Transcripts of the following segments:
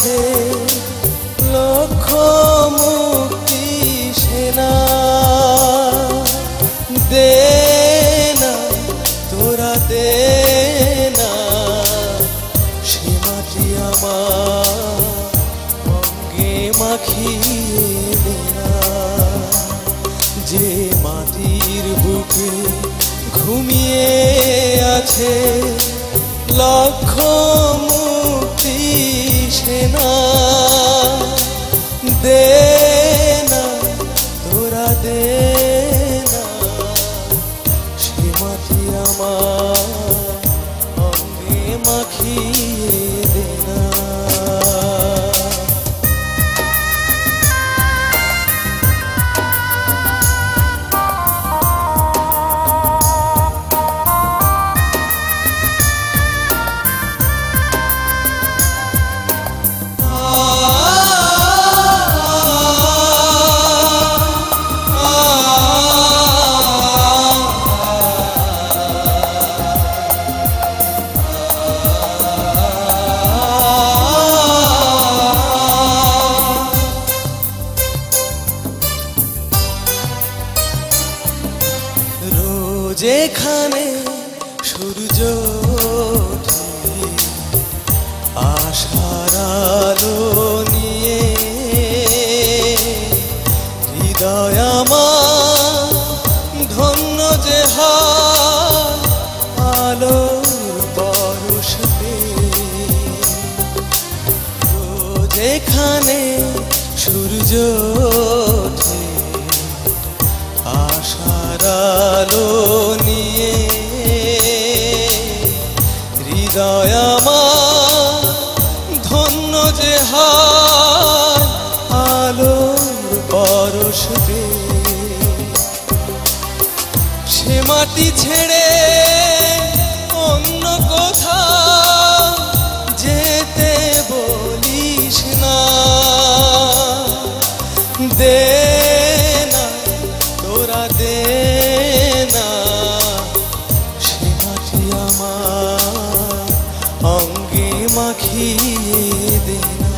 আছে লক্ষ মুক্তি সেনা। দে না তোরা দে না সে মাটি আমার অঙ্গে মাখিয়ে দে না। যে মাটির বুকে ঘুমিয়ে আছে লক্ষ মুক্তি সেনা। দে না তোরা দে না সে মাটি আমার অঙ্গে মাখিয়ে দে না। যেখানে সূর্য ওঠে আশার আলো নিয়ে, হৃদয় আমার ধন্য যে হয় আলোর পরশ পেয়ে। যেখানে সূর্য ওঠে আশার আলো নিয়ে, হৃদয় আমার ধন্য যে হয় আলোর পরশ পেয়ে। সে মাটি ছেড়ে অন্য কোথাও যেতে বলিস না। দে না তোরা দে না সে মাটি আমার অঙ্গে মাখিয়ে দে না।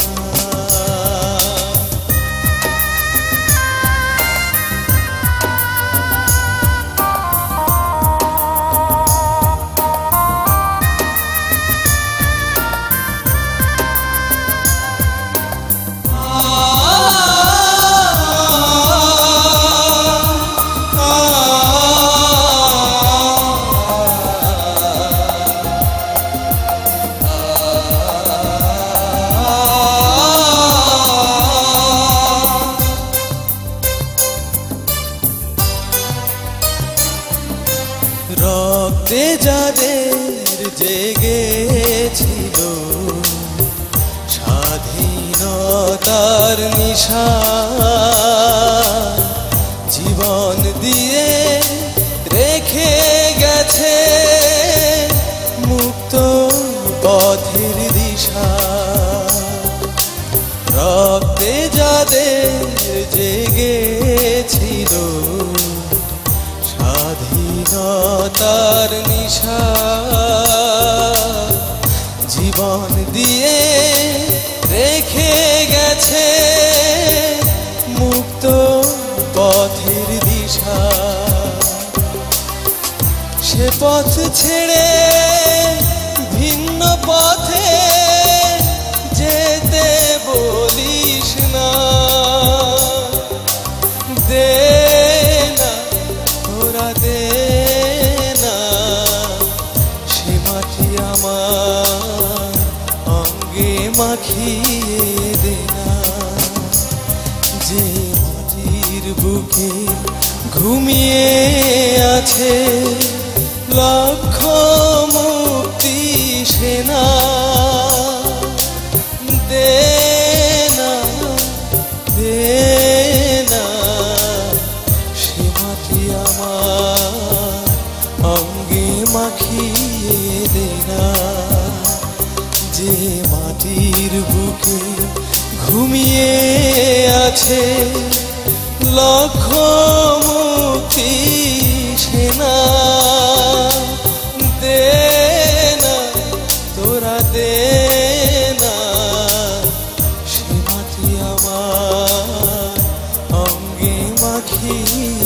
রক্তে যাদের জেগেছিল স্বাধীনতার নিশা, জীবন দিয়ে রেখে গেছে মুক্ত পথের দিশা। রক্তে যাদের জেগেছিল স্বাধীনতার নিশা, জীবন দিয়ে রেখে গেছে মুক্ত পথের দিশা। সে পথ ছেড়ে ভিন্ন পথে যেতে বলিস না। দে না তোরা দে না সে মাটি আমার অঙ্গে মাখিয়ে দে না। যে মাটির বুকে ঘুমিয়ে আছে লক্ষ মুক্তি সেনা। দে না দে না সে মাটি আমার অঙ্গে মাখিয়ে দে না। যে মাটির বুকে ঘুমিয়ে আছে লক্ষ মুক্তি সেনা। দে না তোরা দে না মাখিয়া